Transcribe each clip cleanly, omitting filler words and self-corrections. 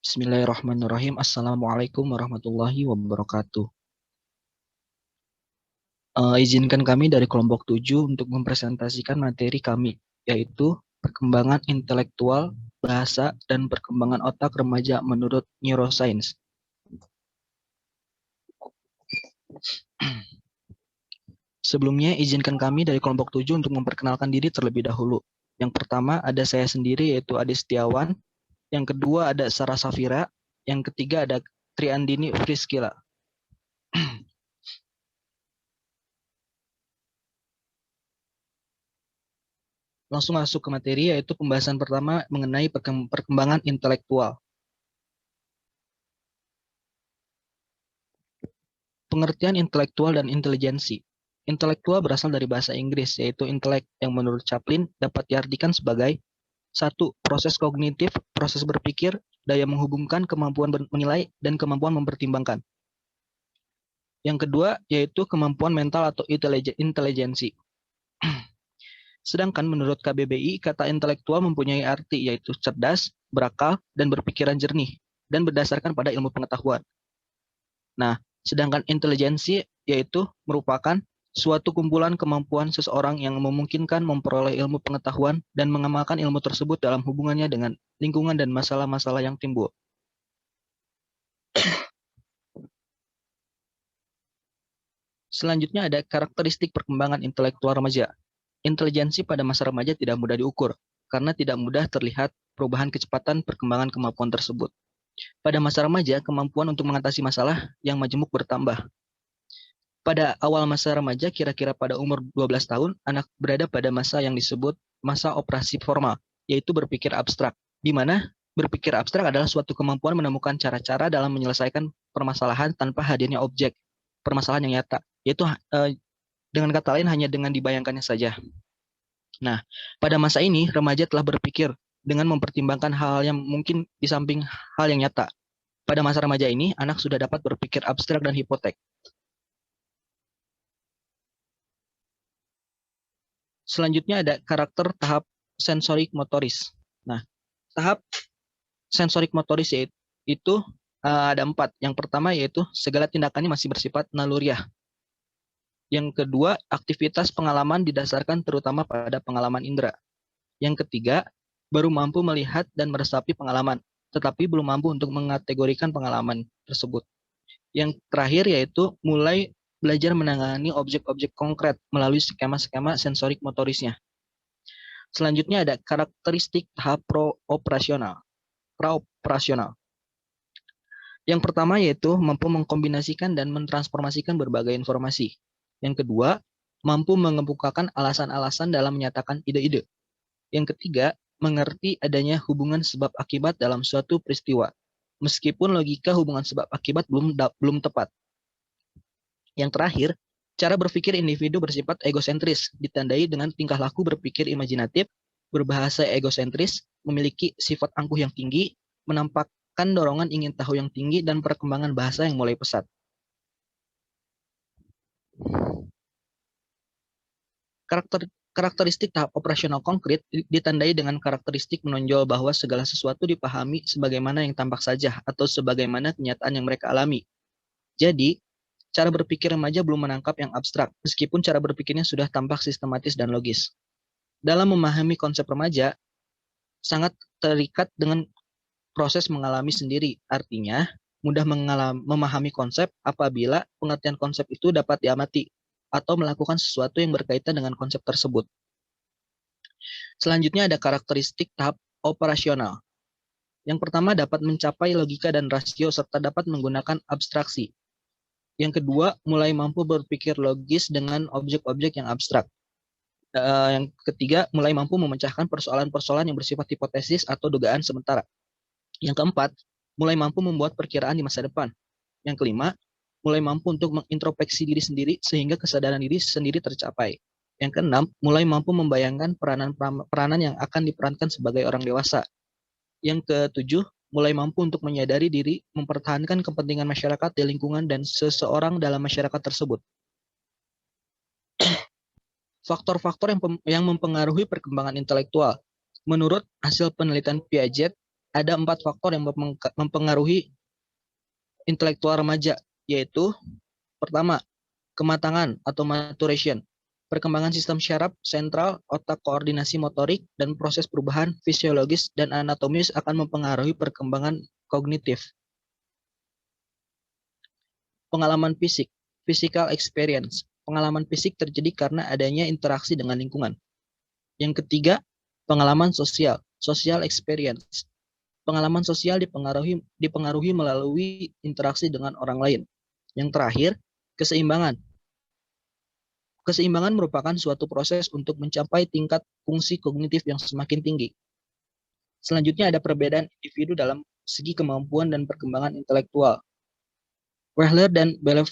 Bismillahirrahmanirrahim. Assalamualaikum warahmatullahi wabarakatuh. Izinkan kami dari kelompok 7 untuk mempresentasikan materi kami, yaitu perkembangan intelektual, bahasa, dan perkembangan otak remaja menurut neuroscience. Sebelumnya, izinkan kami dari kelompok 7 untuk memperkenalkan diri terlebih dahulu. Yang pertama ada saya sendiri, yaitu Adi Setiawan. Yang kedua ada Sarah Safira. Yang ketiga ada Triandini Friskila. Langsung masuk ke materi, yaitu pembahasan pertama mengenai perkembangan intelektual. Pengertian intelektual dan intelijensi. Intelektual berasal dari bahasa Inggris, yaitu intelek, yang menurut Chaplin dapat diartikan sebagai 1. Proses kognitif, proses berpikir, daya menghubungkan, kemampuan menilai, dan kemampuan mempertimbangkan. Yang kedua, yaitu kemampuan mental atau intelijensi. Sedangkan menurut KBBI, kata intelektual mempunyai arti, yaitu cerdas, berakal, dan berpikiran jernih, dan berdasarkan pada ilmu pengetahuan. Nah, sedangkan intelijensi yaitu merupakan suatu kumpulan kemampuan seseorang yang memungkinkan memperoleh ilmu pengetahuan dan mengamalkan ilmu tersebut dalam hubungannya dengan lingkungan dan masalah-masalah yang timbul. Selanjutnya ada karakteristik perkembangan intelektual remaja. Intelijensi pada masa remaja tidak mudah diukur, karena tidak mudah terlihat perubahan kecepatan perkembangan kemampuan tersebut. Pada masa remaja, kemampuan untuk mengatasi masalah yang majemuk bertambah. Pada awal masa remaja, kira-kira pada umur 12 tahun, anak berada pada masa yang disebut masa operasi formal, yaitu berpikir abstrak, di mana berpikir abstrak adalah suatu kemampuan menemukan cara-cara dalam menyelesaikan permasalahan tanpa hadirnya objek permasalahan yang nyata, yaitu dengan kata lain hanya dengan dibayangkannya saja. Nah, pada masa ini, remaja telah berpikir dengan mempertimbangkan hal yang mungkin di samping hal yang nyata. Pada masa remaja ini, anak sudah dapat berpikir abstrak dan hipotek. Selanjutnya ada karakter tahap sensorik motoris. Nah, tahap sensorik motoris itu ada 4. Yang pertama yaitu segala tindakannya masih bersifat naluriah. Yang kedua, aktivitas pengalaman didasarkan terutama pada pengalaman indera. Yang ketiga, baru mampu melihat dan meresapi pengalaman, tetapi belum mampu untuk mengategorikan pengalaman tersebut. Yang terakhir yaitu mulai belajar menangani objek-objek konkret melalui skema-skema sensorik motorisnya. Selanjutnya ada karakteristik tahap praoperasional. Yang pertama yaitu mampu mengkombinasikan dan mentransformasikan berbagai informasi. Yang kedua, mampu mengemukakan alasan-alasan dalam menyatakan ide-ide. Yang ketiga, mengerti adanya hubungan sebab akibat dalam suatu peristiwa, meskipun logika hubungan sebab akibat belum tepat. Yang terakhir, cara berpikir individu bersifat egosentris, ditandai dengan tingkah laku berpikir imajinatif, berbahasa egosentris, memiliki sifat angkuh yang tinggi, menampakkan dorongan ingin tahu yang tinggi, dan perkembangan bahasa yang mulai pesat. Karakteristik tahap operasional konkret ditandai dengan karakteristik menonjol bahwa segala sesuatu dipahami sebagaimana yang tampak saja atau sebagaimana kenyataan yang mereka alami. Jadi, cara berpikir remaja belum menangkap yang abstrak, meskipun cara berpikirnya sudah tampak sistematis dan logis. Dalam memahami konsep remaja, sangat terikat dengan proses mengalami sendiri. Artinya, mudah memahami konsep apabila pengertian konsep itu dapat diamati atau melakukan sesuatu yang berkaitan dengan konsep tersebut. Selanjutnya ada karakteristik tahap operasional. Yang pertama dapat mencapai logika dan rasio serta dapat menggunakan abstraksi. Yang kedua, mulai mampu berpikir logis dengan objek-objek yang abstrak. Yang ketiga, mulai mampu memecahkan persoalan-persoalan yang bersifat hipotesis atau dugaan sementara. Yang keempat, mulai mampu membuat perkiraan di masa depan. Yang kelima, mulai mampu untuk mengintrospeksi diri sendiri sehingga kesadaran diri sendiri tercapai. Yang keenam, mulai mampu membayangkan peranan yang akan diperankan sebagai orang dewasa. Yang ketujuh, mulai mampu untuk menyadari diri, mempertahankan kepentingan masyarakat di lingkungan dan seseorang dalam masyarakat tersebut. Faktor-faktor yang mempengaruhi perkembangan intelektual. Menurut hasil penelitian Piaget, ada 4 faktor yang mempengaruhi intelektual remaja, yaitu pertama, kematangan atau maturation, perkembangan sistem syaraf sentral, otak, koordinasi motorik, dan proses perubahan fisiologis dan anatomis akan mempengaruhi perkembangan kognitif. Pengalaman fisik, physical experience. Pengalaman fisik terjadi karena adanya interaksi dengan lingkungan. Yang ketiga, pengalaman sosial, social experience. Pengalaman sosial dipengaruhi melalui interaksi dengan orang lain. Yang terakhir, keseimbangan. Keseimbangan merupakan suatu proses untuk mencapai tingkat fungsi kognitif yang semakin tinggi. Selanjutnya ada perbedaan individu dalam segi kemampuan dan perkembangan intelektual. Wehler dan Bellev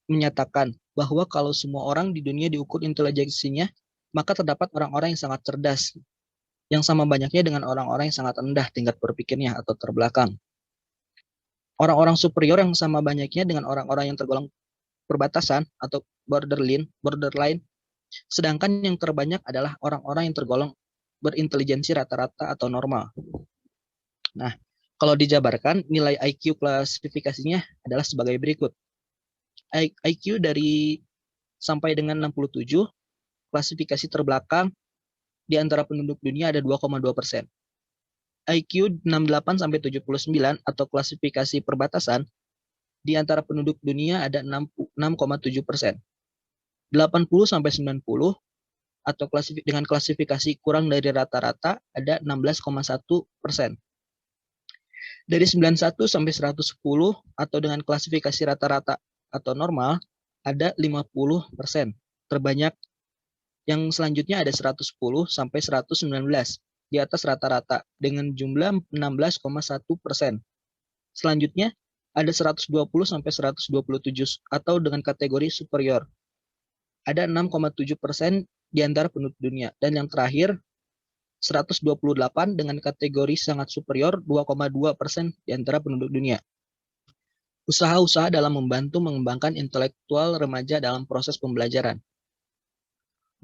menyatakan bahwa kalau semua orang di dunia diukur intelijensinya, maka terdapat orang-orang yang sangat cerdas, yang sama banyaknya dengan orang-orang yang sangat rendah tingkat berpikirnya atau terbelakang. Orang-orang superior yang sama banyaknya dengan orang-orang yang tergolong perbatasan atau borderline, sedangkan yang terbanyak adalah orang-orang yang tergolong berintelijensi rata-rata atau normal. Nah, kalau dijabarkan, nilai IQ klasifikasinya adalah sebagai berikut. IQ dari sampai dengan 67, klasifikasi terbelakang di antara penduduk dunia ada 2,2%. IQ 68 sampai 79 atau klasifikasi perbatasan di antara penduduk dunia ada 6,7%. 80 sampai 90 atau dengan klasifikasi kurang dari rata-rata ada 16,1%. Dari 91 sampai 110 atau dengan klasifikasi rata-rata atau normal ada 50%. Terbanyak yang selanjutnya ada 110 sampai 119 di atas rata-rata dengan jumlah 16,1%. Selanjutnya ada 120 sampai 127 atau dengan kategori superior. Ada 6,7% di antara penduduk dunia. Dan yang terakhir 128 dengan kategori sangat superior, 2,2% di antara penduduk dunia. Usaha-usaha dalam membantu mengembangkan intelektual remaja dalam proses pembelajaran.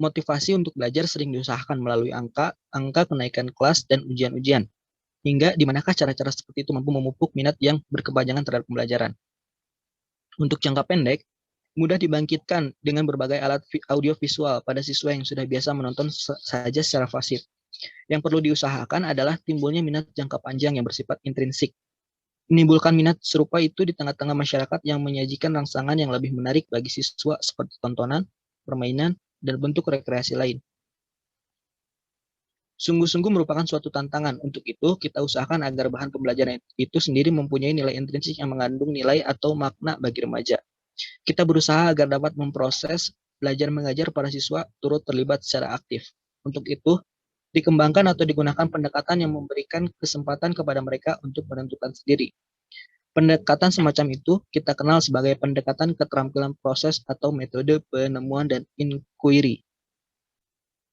Motivasi untuk belajar sering diusahakan melalui angka kenaikan kelas, dan ujian-ujian. Hingga di manakah cara-cara seperti itu mampu memupuk minat yang berkepanjangan terhadap pembelajaran. Untuk jangka pendek, mudah dibangkitkan dengan berbagai alat audiovisual pada siswa yang sudah biasa menonton saja secara pasif. Yang perlu diusahakan adalah timbulnya minat jangka panjang yang bersifat intrinsik. Menimbulkan minat serupa itu di tengah-tengah masyarakat yang menyajikan rangsangan yang lebih menarik bagi siswa seperti tontonan, permainan, dan bentuk rekreasi lain. Sungguh-sungguh merupakan suatu tantangan. Untuk itu, kita usahakan agar bahan pembelajaran itu sendiri mempunyai nilai intrinsik yang mengandung nilai atau makna bagi remaja. Kita berusaha agar dapat memproses belajar mengajar para siswa turut terlibat secara aktif. Untuk itu, dikembangkan atau digunakan pendekatan yang memberikan kesempatan kepada mereka untuk menentukan sendiri. Pendekatan semacam itu kita kenal sebagai pendekatan keterampilan proses atau metode penemuan dan inquiry.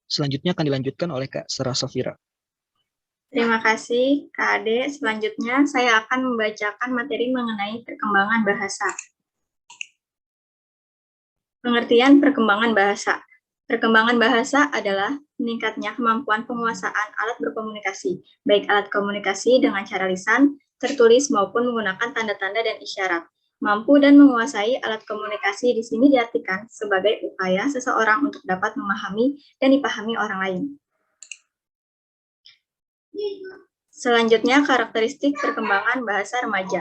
Selanjutnya akan dilanjutkan oleh Kak Sarah Safira. Terima kasih, Kak Ade. Selanjutnya, saya akan membacakan materi mengenai perkembangan bahasa. Pengertian perkembangan bahasa. Perkembangan bahasa adalah meningkatnya kemampuan penguasaan alat berkomunikasi, baik alat komunikasi dengan cara lisan, tertulis, maupun menggunakan tanda-tanda dan isyarat. Mampu dan menguasai alat komunikasi di sini diartikan sebagai upaya seseorang untuk dapat memahami dan dipahami orang lain. Selanjutnya, karakteristik perkembangan bahasa remaja.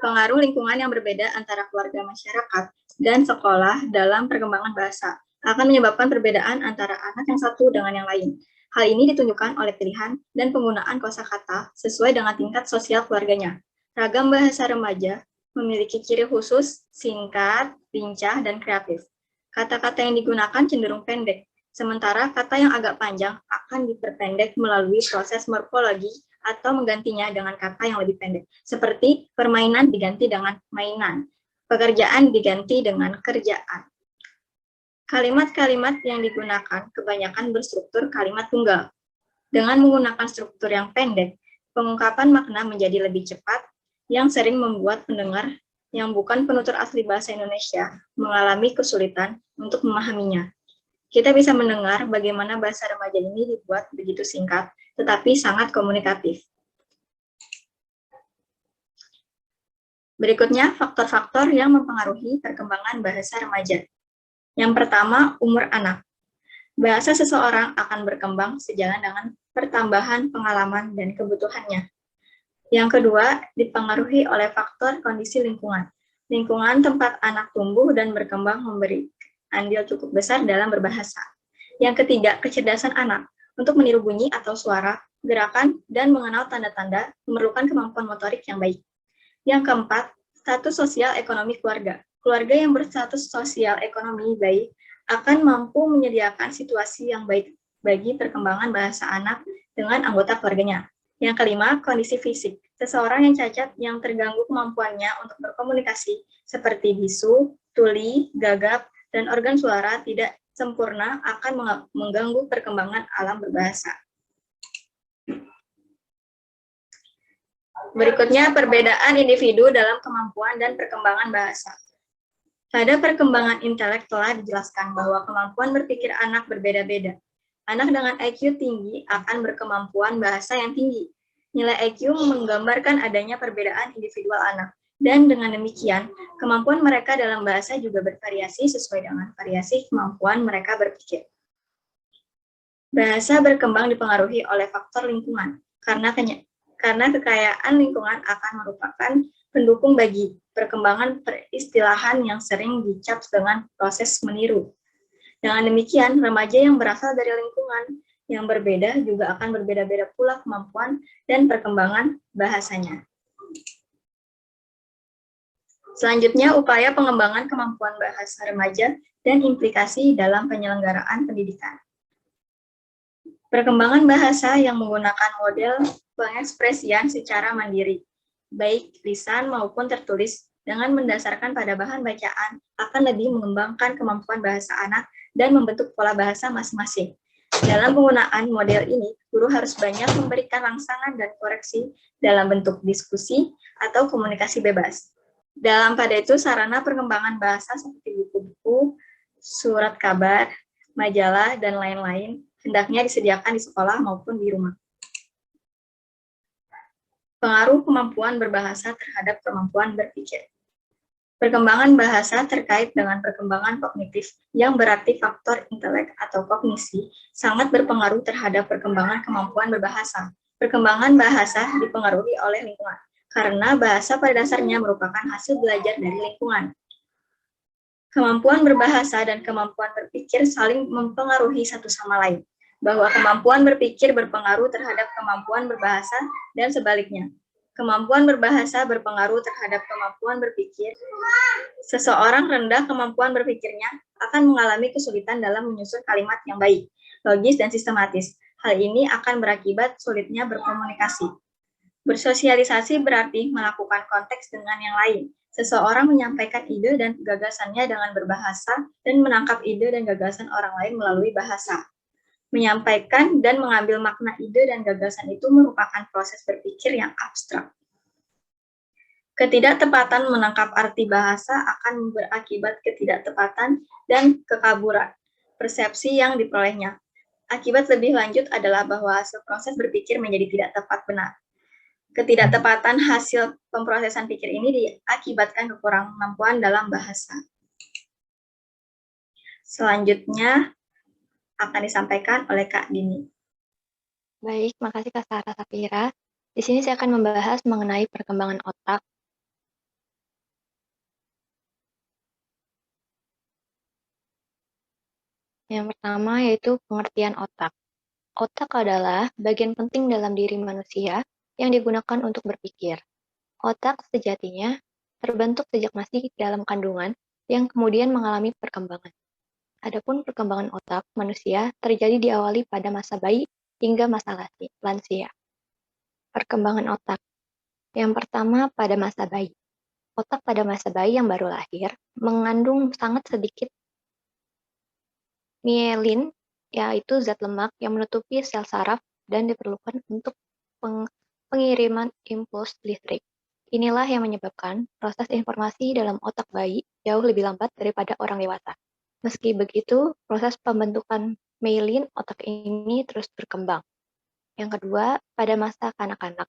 Pengaruh lingkungan yang berbeda antara keluarga, masyarakat, dan sekolah dalam perkembangan bahasa akan menyebabkan perbedaan antara anak yang satu dengan yang lain. Hal ini ditunjukkan oleh pilihan dan penggunaan kosakata sesuai dengan tingkat sosial keluarganya. Ragam bahasa remaja memiliki ciri khusus, singkat, lincah, dan kreatif. Kata-kata yang digunakan cenderung pendek, sementara kata yang agak panjang akan diperpendek melalui proses morfologi atau menggantinya dengan kata yang lebih pendek, seperti permainan diganti dengan mainan, pekerjaan diganti dengan kerjaan. Kalimat-kalimat yang digunakan kebanyakan berstruktur kalimat tunggal. Dengan menggunakan struktur yang pendek, pengungkapan makna menjadi lebih cepat, yang sering membuat pendengar yang bukan penutur asli bahasa Indonesia mengalami kesulitan untuk memahaminya. Kita bisa mendengar bagaimana bahasa remaja ini dibuat begitu singkat, tetapi sangat komunikatif. Berikutnya, faktor-faktor yang mempengaruhi perkembangan bahasa remaja. Yang pertama, umur anak. Bahasa seseorang akan berkembang sejalan dengan pertambahan pengalaman dan kebutuhannya. Yang kedua, dipengaruhi oleh faktor kondisi lingkungan. Lingkungan tempat anak tumbuh dan berkembang memberi andil cukup besar dalam berbahasa. Yang ketiga, kecerdasan anak. Untuk meniru bunyi atau suara, gerakan, dan mengenal tanda-tanda memerlukan kemampuan motorik yang baik. Yang keempat, status sosial ekonomi keluarga. Keluarga yang berstatus sosial ekonomi baik akan mampu menyediakan situasi yang baik bagi perkembangan bahasa anak dengan anggota keluarganya. Yang kelima, kondisi fisik. Seseorang yang cacat yang terganggu kemampuannya untuk berkomunikasi seperti bisu, tuli, gagap, dan organ suara tidak sempurna akan mengganggu perkembangan alam berbahasa. Berikutnya, perbedaan individu dalam kemampuan dan perkembangan bahasa. Pada perkembangan intelek telah dijelaskan bahwa kemampuan berpikir anak berbeda-beda. Anak dengan IQ tinggi akan berkemampuan bahasa yang tinggi. Nilai IQ menggambarkan adanya perbedaan individual anak. Dan dengan demikian, kemampuan mereka dalam bahasa juga bervariasi sesuai dengan variasi kemampuan mereka berpikir. Bahasa berkembang dipengaruhi oleh faktor lingkungan, karena kekayaan lingkungan akan merupakan pendukung bagi perkembangan peristilahan yang sering dicap dengan proses meniru. Dengan demikian, remaja yang berasal dari lingkungan yang berbeda juga akan berbeda-beda pula kemampuan dan perkembangan bahasanya. Selanjutnya, upaya pengembangan kemampuan bahasa remaja dan implikasi dalam penyelenggaraan pendidikan. Perkembangan bahasa yang menggunakan model pengekspresian secara mandiri, baik lisan maupun tertulis, dengan mendasarkan pada bahan bacaan, akan lebih mengembangkan kemampuan bahasa anak dan membentuk pola bahasa masing-masing. Dalam penggunaan model ini, guru harus banyak memberikan rangsangan dan koreksi dalam bentuk diskusi atau komunikasi bebas. Dalam pada itu, sarana perkembangan bahasa seperti buku-buku, surat kabar, majalah, dan lain-lain hendaknya disediakan di sekolah maupun di rumah. Pengaruh kemampuan berbahasa terhadap kemampuan berpikir. Perkembangan bahasa terkait dengan perkembangan kognitif yang berarti faktor intelek atau kognisi sangat berpengaruh terhadap perkembangan kemampuan berbahasa. Perkembangan bahasa dipengaruhi oleh lingkungan, karena bahasa pada dasarnya merupakan hasil belajar dari lingkungan. Kemampuan berbahasa dan kemampuan berpikir saling mempengaruhi satu sama lain, bahwa kemampuan berpikir berpengaruh terhadap kemampuan berbahasa dan sebaliknya. Kemampuan berbahasa berpengaruh terhadap kemampuan berpikir. Seseorang rendah kemampuan berpikirnya akan mengalami kesulitan dalam menyusun kalimat yang baik, logis, dan sistematis. Hal ini akan berakibat sulitnya berkomunikasi. Bersosialisasi berarti melakukan konteks dengan yang lain. Seseorang menyampaikan ide dan gagasannya dengan berbahasa dan menangkap ide dan gagasan orang lain melalui bahasa. Menyampaikan dan mengambil makna ide dan gagasan itu merupakan proses berpikir yang abstrak. Ketidaktepatan menangkap arti bahasa akan berakibat ketidaktepatan dan kekaburan persepsi yang diperolehnya. Akibat lebih lanjut adalah bahwa hasil proses berpikir menjadi tidak tepat benar. Ketidaktepatan hasil pemrosesan pikir ini diakibatkan kekurangan kemampuan dalam bahasa. Selanjutnya akan disampaikan oleh Kak Dini. Baik, makasih Kak Sarah Safira. Di sini saya akan membahas mengenai perkembangan otak. Yang pertama yaitu pengertian otak. Otak adalah bagian penting dalam diri manusia yang digunakan untuk berpikir. Otak sejatinya terbentuk sejak masih dalam kandungan yang kemudian mengalami perkembangan. Adapun perkembangan otak manusia terjadi diawali pada masa bayi hingga masa lansia. Perkembangan otak. Yang pertama pada masa bayi. Otak pada masa bayi yang baru lahir mengandung sangat sedikit mielin, yaitu zat lemak yang menutupi sel saraf dan diperlukan untuk pengiriman impuls listrik. Inilah yang menyebabkan proses informasi dalam otak bayi jauh lebih lambat daripada orang dewasa. Meski begitu, proses pembentukan myelin otak ini terus berkembang. Yang kedua, pada masa kanak-kanak.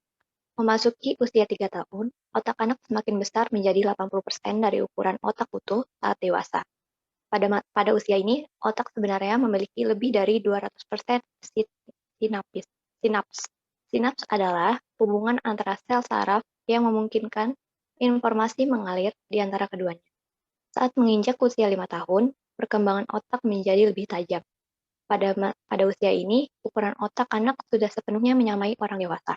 Memasuki usia 3 tahun, otak anak semakin besar menjadi 80% dari ukuran otak utuh saat dewasa. Pada usia ini, otak sebenarnya memiliki lebih dari 200% sinaps. Sinaps adalah hubungan antara sel saraf yang memungkinkan informasi mengalir di antara keduanya. Saat menginjak usia 5 tahun, perkembangan otak menjadi lebih tajam. Pada usia ini, ukuran otak anak sudah sepenuhnya menyamai orang dewasa.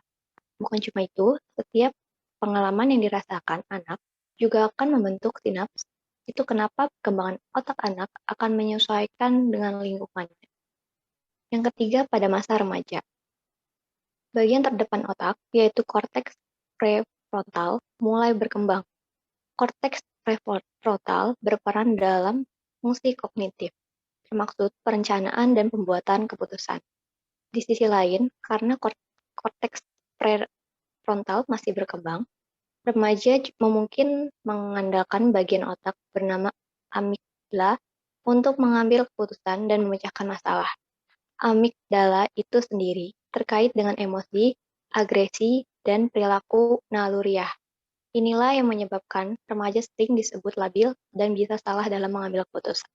Bukan cuma itu, setiap pengalaman yang dirasakan anak juga akan membentuk sinaps. Itu kenapa perkembangan otak anak akan menyesuaikan dengan lingkungannya. Yang ketiga, pada masa remaja. Bagian terdepan otak, yaitu korteks prefrontal, mulai berkembang. Korteks prefrontal berperan dalam fungsi kognitif, termaksud perencanaan dan pembuatan keputusan. Di sisi lain, karena korteks prefrontal masih berkembang, remaja mungkin mengandalkan bagian otak bernama amigdala untuk mengambil keputusan dan memecahkan masalah. Amigdala itu sendiri terkait dengan emosi, agresi, dan perilaku naluriah. Inilah yang menyebabkan remaja sering disebut labil dan bisa salah dalam mengambil keputusan.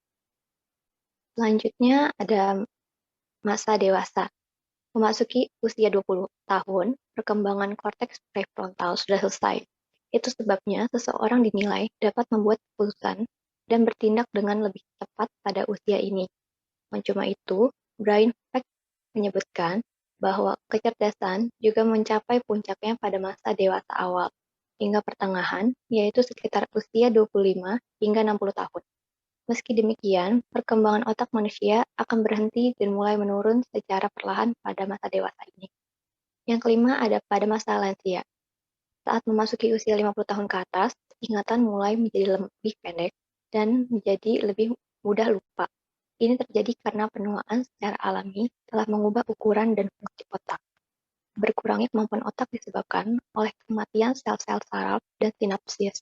Selanjutnya ada masa dewasa. Memasuki usia 20 tahun, perkembangan korteks prefrontal sudah selesai. Itu sebabnya seseorang dinilai dapat membuat keputusan dan bertindak dengan lebih cepat pada usia ini. Cuma itu, Brian Peck menyebutkan bahwa kecerdasan juga mencapai puncaknya pada masa dewasa awal, hingga pertengahan, yaitu sekitar usia 25 hingga 60 tahun. Meski demikian, perkembangan otak manusia akan berhenti dan mulai menurun secara perlahan pada masa dewasa ini. Yang kelima ada pada masa lansia. Saat memasuki usia 50 tahun ke atas, ingatan mulai menjadi lebih pendek dan menjadi lebih mudah lupa. Ini terjadi karena penuaan secara alami telah mengubah ukuran dan fungsi otak. Berkurangnya kemampuan otak disebabkan oleh kematian sel-sel saraf dan sinapsis.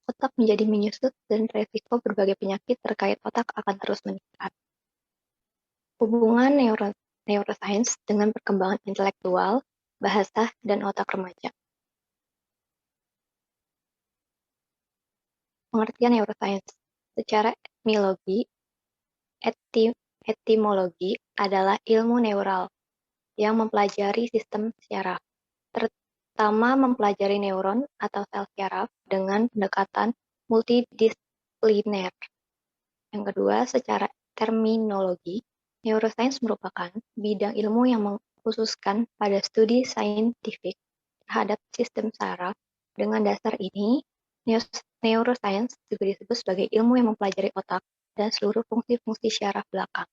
Otak menjadi menyusut dan resiko berbagai penyakit terkait otak akan terus meningkat. Hubungan neuroscience dengan perkembangan intelektual, bahasa, dan otak remaja. Pengertian neuroscience secara etimologi adalah ilmu neural yang mempelajari sistem syaraf, terutama mempelajari neuron atau sel syaraf dengan pendekatan multidisipliner. Yang kedua, secara terminologi, neuroscience merupakan bidang ilmu yang mengkhususkan pada studi saintifik terhadap sistem saraf. Dengan dasar ini, neuroscience juga disebut sebagai ilmu yang mempelajari otak dan seluruh fungsi-fungsi syaraf belakang.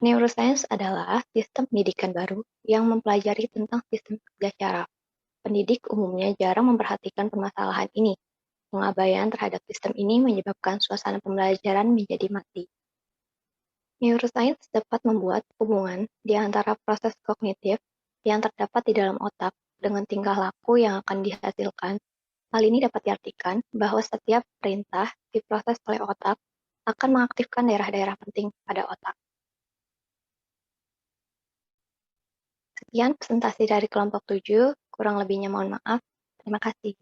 Neuroscience adalah sistem pendidikan baru yang mempelajari tentang sistem kerja syaraf. Pendidik umumnya jarang memperhatikan permasalahan ini. Pengabaian terhadap sistem ini menyebabkan suasana pembelajaran menjadi mati. Neuroscience dapat membuat hubungan di antara proses kognitif yang terdapat di dalam otak dengan tingkah laku yang akan dihasilkan. Hal ini dapat diartikan bahwa setiap perintah diproses oleh otak akan mengaktifkan daerah-daerah penting pada otak. Sekian presentasi dari kelompok 7, kurang lebihnya mohon maaf. Terima kasih.